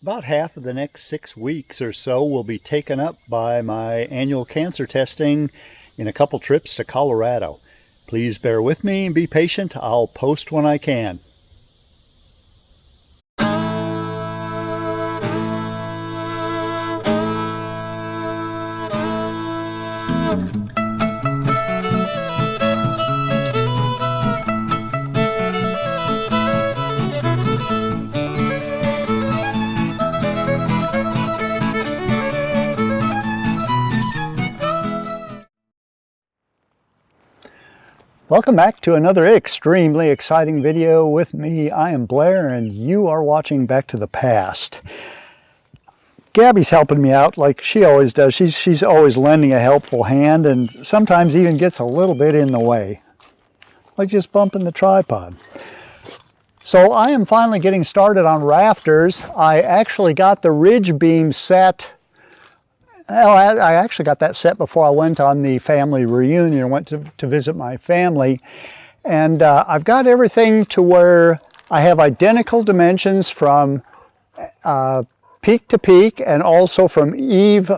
About half of the next 6 weeks or so will be taken up by my annual cancer testing in a couple trips to Colorado. Please bear with me and be patient. I'll post when I can. Welcome back to another extremely exciting video with me. I am Blair and you are watching Back to the Past. Gabby's helping me out like she always does. She's always lending a helpful hand and sometimes even gets a little bit in the way, like just bumping the tripod. So I am finally getting started on rafters. I actually got the ridge beam set. Well, I actually got that set before I went on the family reunion. I went to visit my family. And I've got everything to where I have identical dimensions from peak to peak and also from eave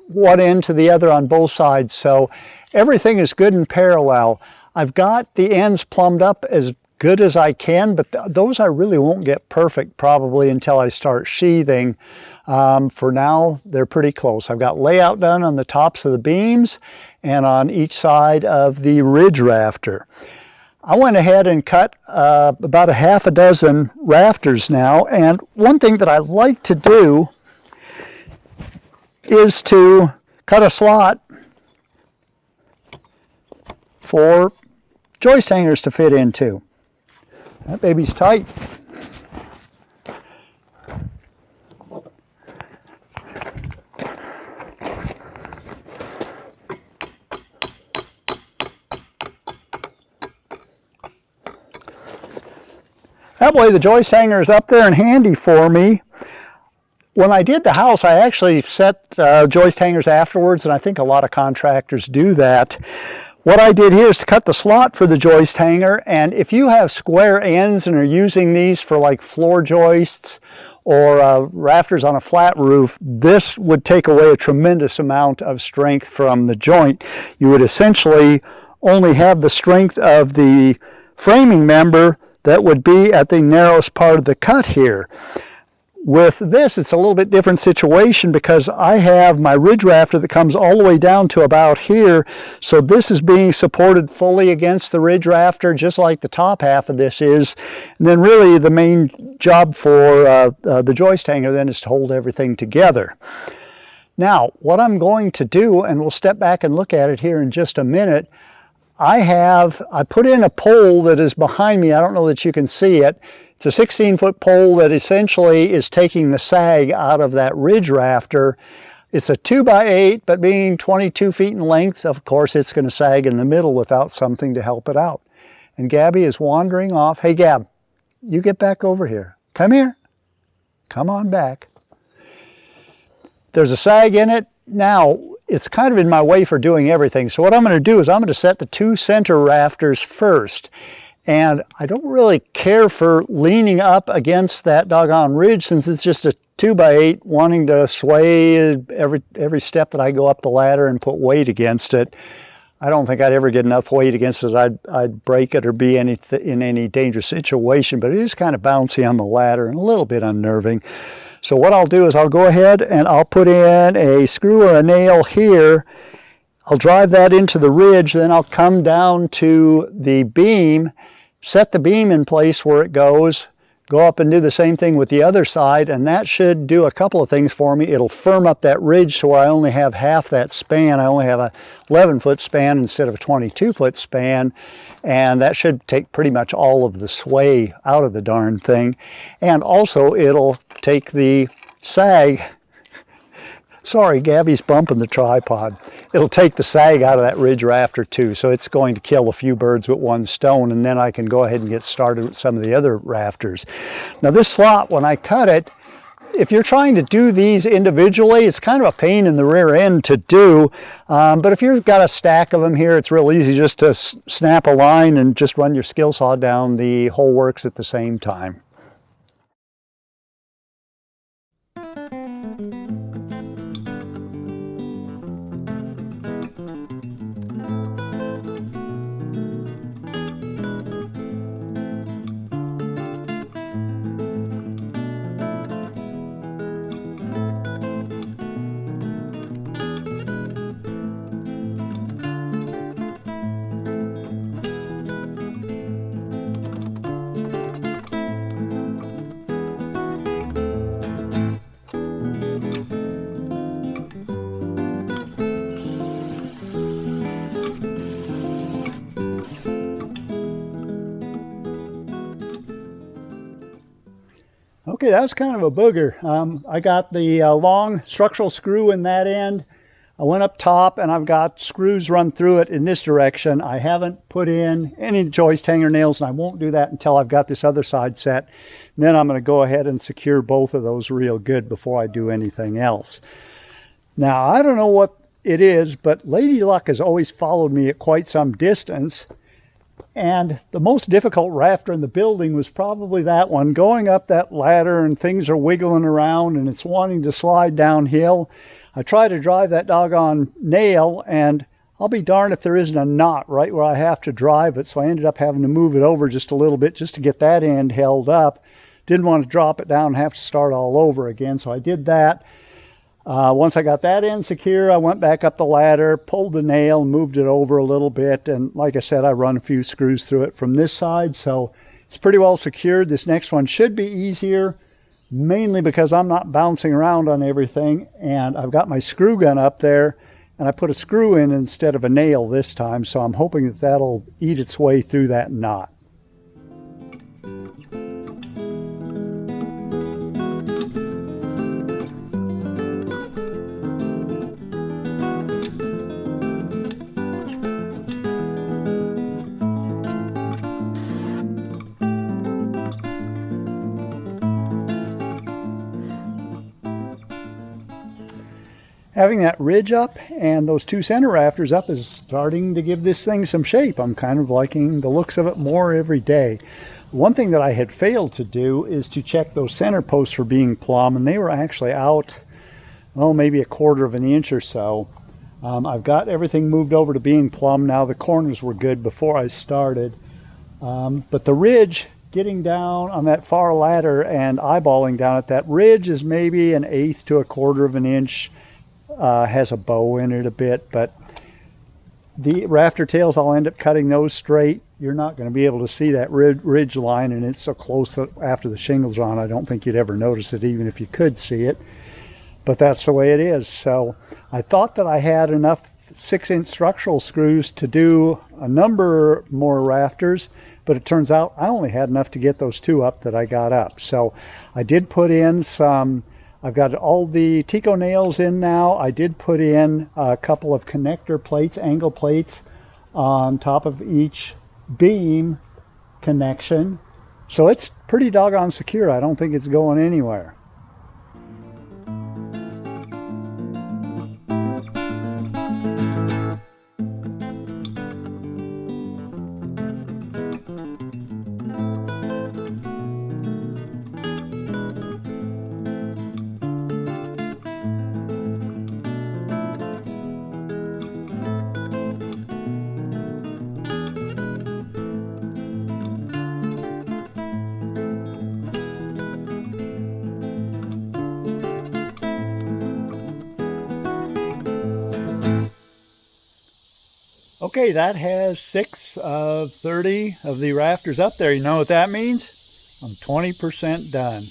one end to the other on both sides. So everything is good and parallel. I've got the ends plumbed up as good as I can, but those I really won't get perfect probably until I start sheathing. For now, they're pretty close. I've got layout done on the tops of the beams and on each side of the ridge rafter. I went ahead and cut about a half a dozen rafters now, and one thing that I like to do is to cut a slot for joist hangers to fit into. That baby's tight. That way the joist hanger is up there and handy for me. When I did the house, I actually set joist hangers afterwards, and I think a lot of contractors do that. What I did here is to cut the slot for the joist hanger, and if you have square ends and are using these for like floor joists or rafters on a flat roof, this would take away a tremendous amount of strength from the joint. You would essentially only have the strength of the framing member that would be at the narrowest part of the cut here. With this, it's a little bit different situation because I have my ridge rafter that comes all the way down to about here. So this is being supported fully against the ridge rafter, just like the top half of this is. And then really the main job for the joist hanger then is to hold everything together. Now, what I'm going to do, and we'll step back and look at it here in just a minute, I put in a pole that is behind me. I don't know that you can see it. It's a 16-foot pole that essentially is taking the sag out of that ridge rafter. It's a 2x8, but being 22 feet in length, of course, it's going to sag in the middle without something to help it out. And Gabby is wandering off. Hey, Gab, you get back over here. Come here. Come on back. There's a sag in it. Now, it's kind of in my way for doing everything. So what I'm going to do is I'm going to set the two center rafters first. And I don't really care for leaning up against that doggone ridge since it's just a 2x8 wanting to sway every step that I go up the ladder and put weight against it. I don't think I'd ever get enough weight against it. I'd break it or be in any dangerous situation, but it is kind of bouncy on the ladder and a little bit unnerving. So what I'll do is I'll go ahead and I'll put in a screw or a nail here. I'll drive that into the ridge, then I'll come down to the beam, set the beam in place where it goes, go up and do the same thing with the other side, and that should do a couple of things for me. It'll firm up that ridge so I only have half that span. I only have a 11-foot span instead of a 22-foot span, and that should take pretty much all of the sway out of the darn thing. And also it'll take the sag. Sorry, Gabby's bumping the tripod. It'll take the sag out of that ridge rafter too, so it's going to kill a few birds with one stone, and then I can go ahead and get started with some of the other rafters. Now this slot, when I cut it, if you're trying to do these individually, it's kind of a pain in the rear end to do, but if you've got a stack of them here, it's real easy just to snap a line and just run your skill saw down the whole works at the same time. Okay, that's kind of a booger. I got the long structural screw in that end. I went up top and I've got screws run through it in this direction. I haven't put in any joist hanger nails, and I won't do that until I've got this other side set. And then I'm going to go ahead and secure both of those real good before I do anything else. Now, I don't know what it is, but Lady Luck has always followed me at quite some distance. And the most difficult rafter in the building was probably that one. Going up that ladder and things are wiggling around and it's wanting to slide downhill. I try to drive that doggone nail, and I'll be darned if there isn't a knot right where I have to drive it. So I ended up having to move it over just a little bit just to get that end held up. Didn't want to drop it down and have to start all over again, so I did that. Once I got that end secure, I went back up the ladder, pulled the nail, moved it over a little bit, and like I said, I run a few screws through it from this side, so it's pretty well secured. This next one should be easier, mainly because I'm not bouncing around on everything, and I've got my screw gun up there, and I put a screw in instead of a nail this time, so I'm hoping that that'll eat its way through that knot. Having that ridge up and those two center rafters up is starting to give this thing some shape. I'm kind of liking the looks of it more every day. One thing that I had failed to do is to check those center posts for being plumb, and they were actually out, oh, maybe 1/4 of an inch or so. I've got everything moved over to being plumb now. The corners were good before I started. But the ridge, getting down on that far ladder and eyeballing down at that ridge, is maybe 1/8 to 1/4 of an inch. Has a bow in it a bit, but the rafter tails, I'll end up cutting those straight. You're not going to be able to see that ridge line, and it's so close that after the shingles are on, I don't think you'd ever notice it, even if you could see it. But that's the way it is. So I thought that I had enough 6-inch structural screws to do a number more rafters, but it turns out I only had enough to get those 2 up that I got up. So I did put in some, I've got all the Tico nails in now. I did put in a couple of connector plates, angle plates, on top of each beam connection. So it's pretty doggone secure. I don't think it's going anywhere. Okay, that has 6 of 30 of the rafters up there. You know what that means? I'm 20% done.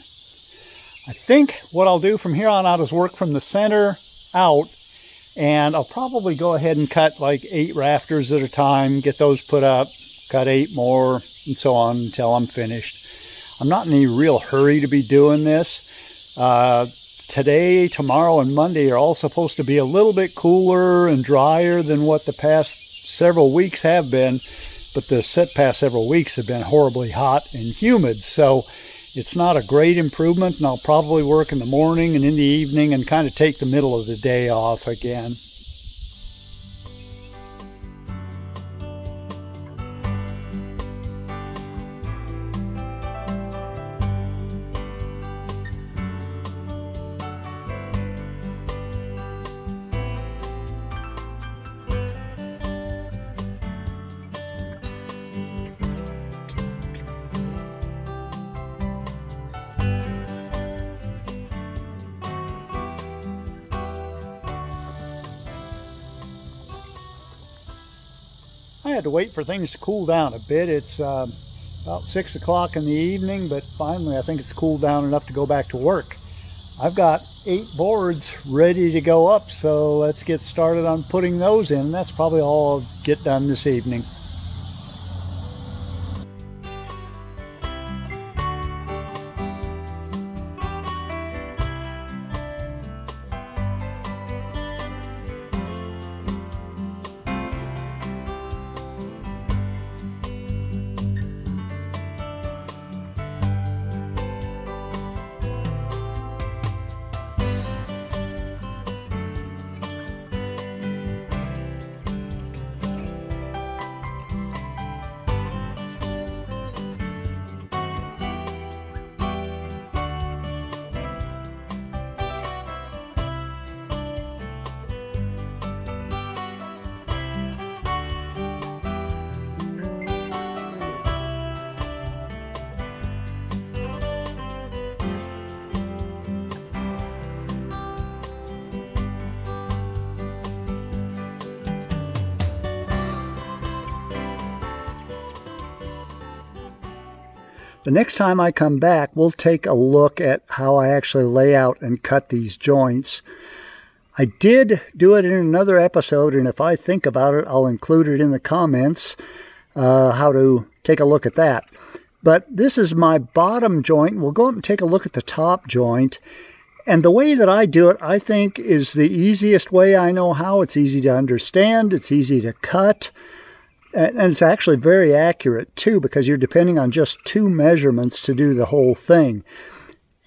I think what I'll do from here on out is work from the center out, and I'll probably go ahead and cut like 8 rafters at a time, get those put up, cut 8 more, and so on until I'm finished. I'm not in any real hurry to be doing this. Today, tomorrow, and Monday are all supposed to be a little bit cooler and drier than what the past several weeks have been, but the past several weeks have been horribly hot and humid, so it's not a great improvement, and I'll probably work in the morning and in the evening and kind of take the middle of the day off again. I had to wait for things to cool down a bit. It's about 6 o'clock in the evening, but finally I think it's cooled down enough to go back to work. I've got 8 boards ready to go up, so let's get started on putting those in. That's probably all I'll get done this evening. The next time I come back, we'll take a look at how I actually lay out and cut these joints. I did do it in another episode, and if I think about it, I'll include it in the comments, how to take a look at that. But this is my bottom joint. We'll go up and take a look at the top joint. And the way that I do it, I think, is the easiest way I know how. It's easy to understand. It's easy to cut. And it's actually very accurate, too, because you're depending on just 2 measurements to do the whole thing.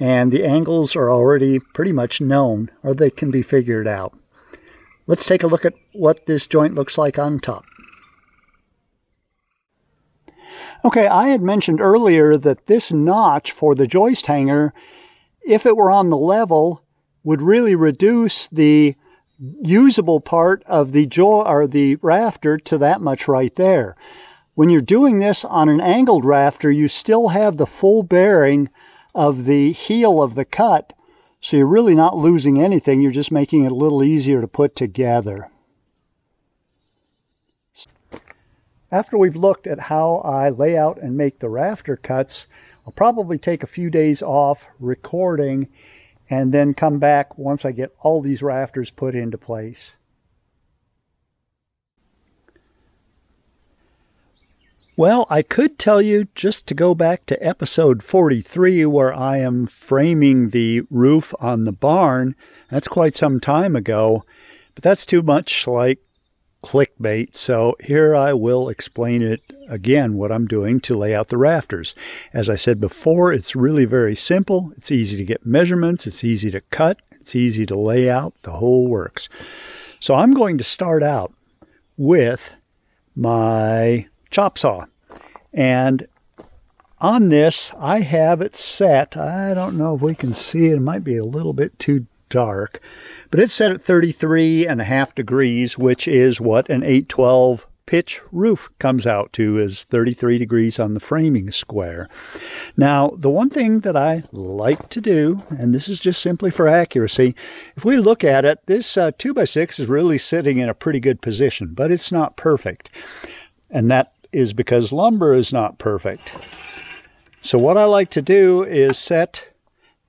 And the angles are already pretty much known, or they can be figured out. Let's take a look at what this joint looks like on top. Okay, I had mentioned earlier that this notch for the joist hanger, if it were on the level, would really reduce the usable part of the rafter to that much right there. When you're doing this on an angled rafter, you still have the full bearing of the heel of the cut, so you're really not losing anything. You're just making it a little easier to put together. After we've looked at how I lay out and make the rafter cuts, I'll probably take a few days off recording and then come back once I get all these rafters put into place. Well, I could tell you just to go back to episode 43 where I am framing the roof on the barn. That's quite some time ago, but that's too much like clickbait, so here I will explain it again, what I'm doing to lay out the rafters. As I said before, it's really very simple. It's easy to get measurements, it's easy to cut, it's easy to lay out, the whole works. So I'm going to start out with my chop saw, and on this I have it set, I don't know if we can see it, it might be a little bit too dark, but it's set at 33.5 degrees, which is what an 812 pitch roof comes out to, is 33 degrees on the framing square. Now, the one thing that I like to do, and this is just simply for accuracy, if we look at it, this 2x6 is really sitting in a pretty good position, but it's not perfect. And that is because lumber is not perfect. So what I like to do is set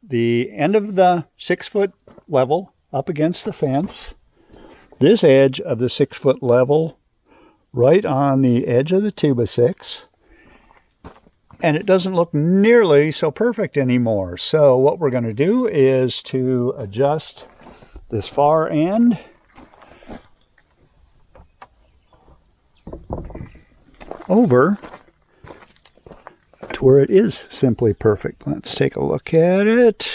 the end of the 6-foot level up against the fence, this edge of the 6-foot level right on the edge of the 2x6, and it doesn't look nearly so perfect anymore. So what we're going to do is to adjust this far end over to where it is simply perfect. Let's take a look at it.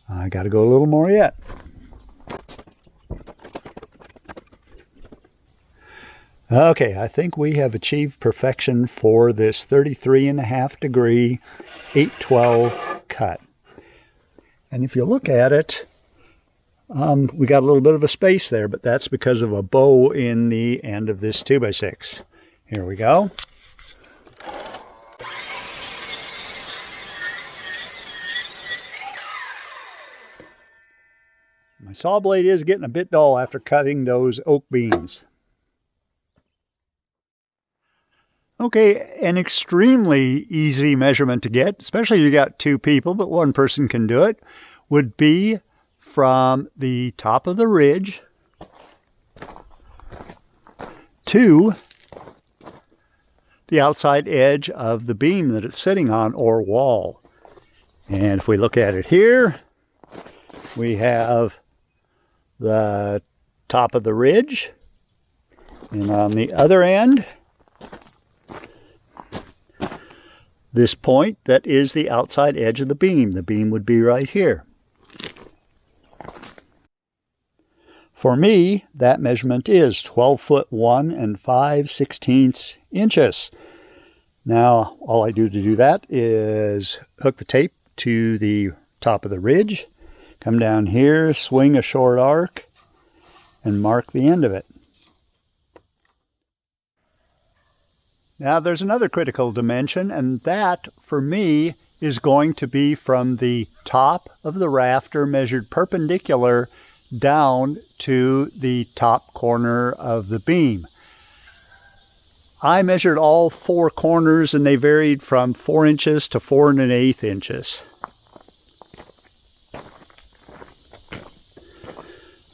I got to go a little more yet. Okay, I think we have achieved perfection for this 33.5 degree 812 cut. And if you look at it, we got a little bit of a space there, but that's because of a bow in the end of this 2x6. Here we go. My saw blade is getting a bit dull after cutting those oak beams. Okay, an extremely easy measurement to get, especially if you got 2 people, but 1 person can do it, would be from the top of the ridge to the outside edge of the beam that it's sitting on, or wall. And if we look at it here, we have the top of the ridge, and on the other end, this point that is the outside edge of the beam. The beam would be right here. For me, that measurement is 12 foot 1 5/16 inches. Now, all I do to do that is hook the tape to the top of the ridge, come down here, swing a short arc, and mark the end of it. Now there's another critical dimension, and that, for me, is going to be from the top of the rafter measured perpendicular down to the top corner of the beam. I measured all 4 corners and they varied from 4 inches to 4 1/8 inches.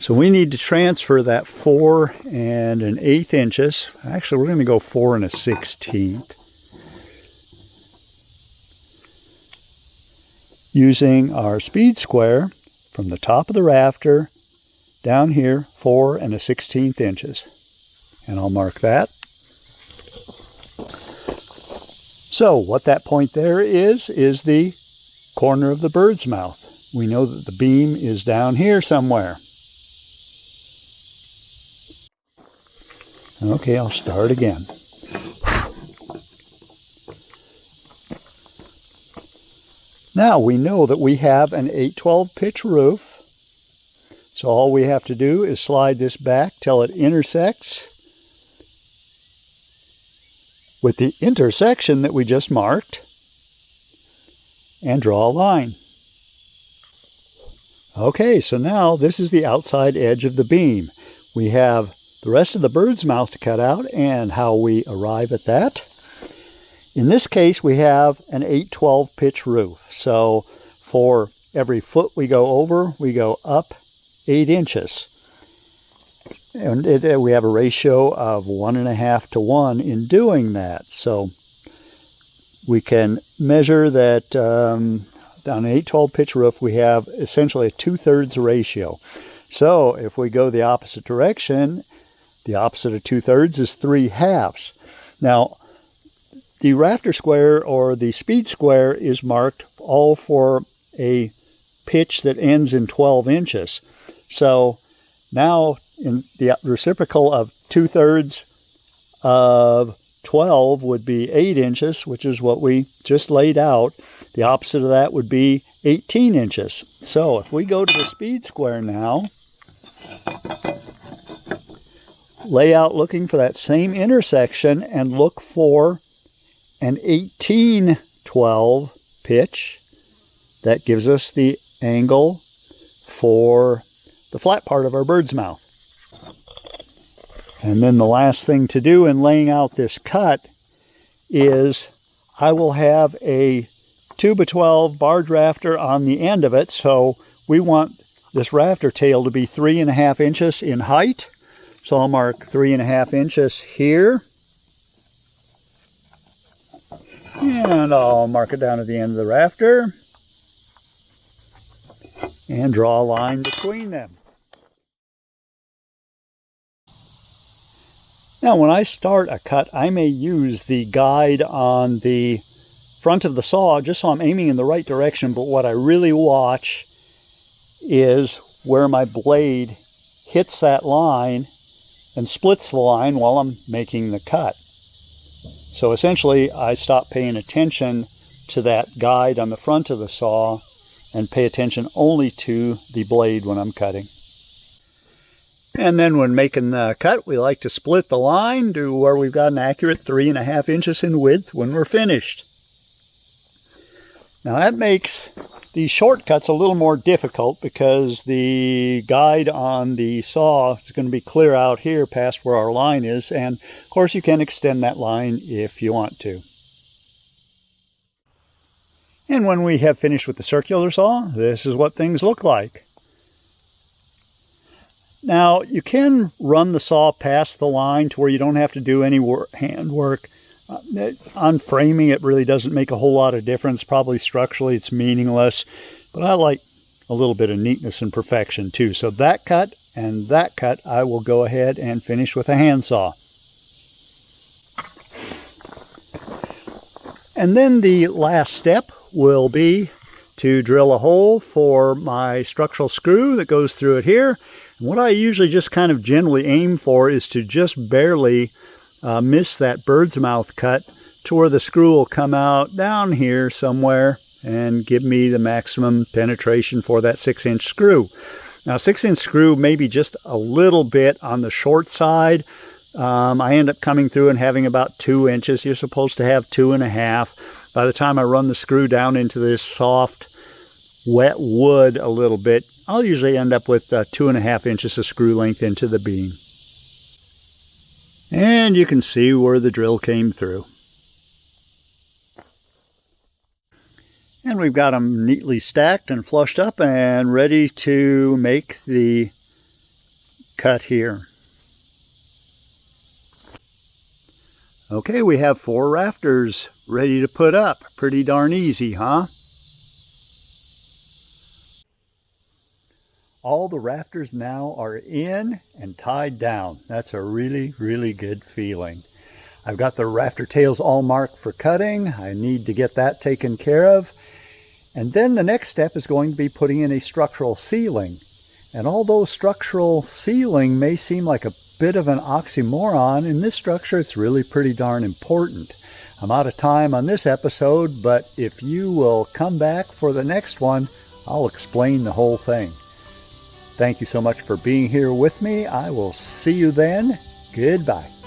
So we need to transfer that 4 1/8 inches. Actually, we're going to go 4 1/16. Using our speed square from the top of the rafter down here, 4 1/16 inches. And I'll mark that. So what that point there is the corner of the bird's mouth. We know that the beam is down here somewhere. Okay, I'll start again. Now we know that we have an 8/12 pitch roof. So all we have to do is slide this back till it intersects with the intersection that we just marked and draw a line. Okay, so now this is the outside edge of the beam. We have the rest of the bird's mouth to cut out and how we arrive at that. In this case, we have an 8/12 pitch roof. So for every foot we go over, we go up 8 inches. And we have a ratio of 1.5 to 1 in doing that. So we can measure that on an 8/12 pitch roof, we have essentially a 2/3 ratio. So if we go the opposite direction, the opposite of 2/3 is 3/2. Now, the rafter square or the speed square is marked all for a pitch that ends in 12 inches. So now in the reciprocal of 2/3 of 12 would be 8 inches, which is what we just laid out. The opposite of that would be 18 inches. So if we go to the speed square now, lay out looking for that same intersection and look for an 18/12 pitch. That gives us the angle for the flat part of our bird's mouth. And then the last thing to do in laying out this cut is I will have a 2x12 barge rafter on the end of it. So we want this rafter tail to be 3.5 inches in height. So I'll mark 3.5 inches here. And I'll mark it down at the end of the rafter. And draw a line between them. Now when I start a cut, I may use the guide on the front of the saw just so I'm aiming in the right direction, but what I really watch is where my blade hits that line and splits the line while I'm making the cut. So essentially I stop paying attention to that guide on the front of the saw and pay attention only to the blade when I'm cutting. And then when making the cut, we like to split the line to where we've got an accurate 3.5 inches in width when we're finished. Now that makes these shortcuts a little more difficult because the guide on the saw is going to be clear out here past where our line is, and of course you can extend that line if you want to. And when we have finished with the circular saw, this is what things look like. Now, you can run the saw past the line to where you don't have to do any hand work. On framing, it really doesn't make a whole lot of difference. Probably structurally, it's meaningless. But I like a little bit of neatness and perfection, too. So that cut and that cut, I will go ahead and finish with a handsaw. And then the last step will be to drill a hole for my structural screw that goes through it here. And what I usually just kind of generally aim for is to just barely miss that bird's mouth cut to where the screw will come out down here somewhere and give me the maximum penetration for that 6-inch screw. Now 6-inch screw may be just a little bit on the short side. I end up coming through and having about 2 inches. You're supposed to have 2.5. By the time I run the screw down into this soft, wet wood a little bit, I'll usually end up with 2.5 inches of screw length into the beam. And you can see where the drill came through. And we've got them neatly stacked and flushed up and ready to make the cut here. Okay, we have 4 rafters ready to put up. Pretty darn easy, huh? All the rafters now are in and tied down. That's a really, really good feeling. I've got the rafter tails all marked for cutting. I need to get that taken care of. And then the next step is going to be putting in a structural ceiling. And although structural ceiling may seem like a bit of an oxymoron, in this structure it's really pretty darn important. I'm out of time on this episode, but if you will come back for the next one, I'll explain the whole thing. Thank you so much for being here with me. I will see you then. Goodbye.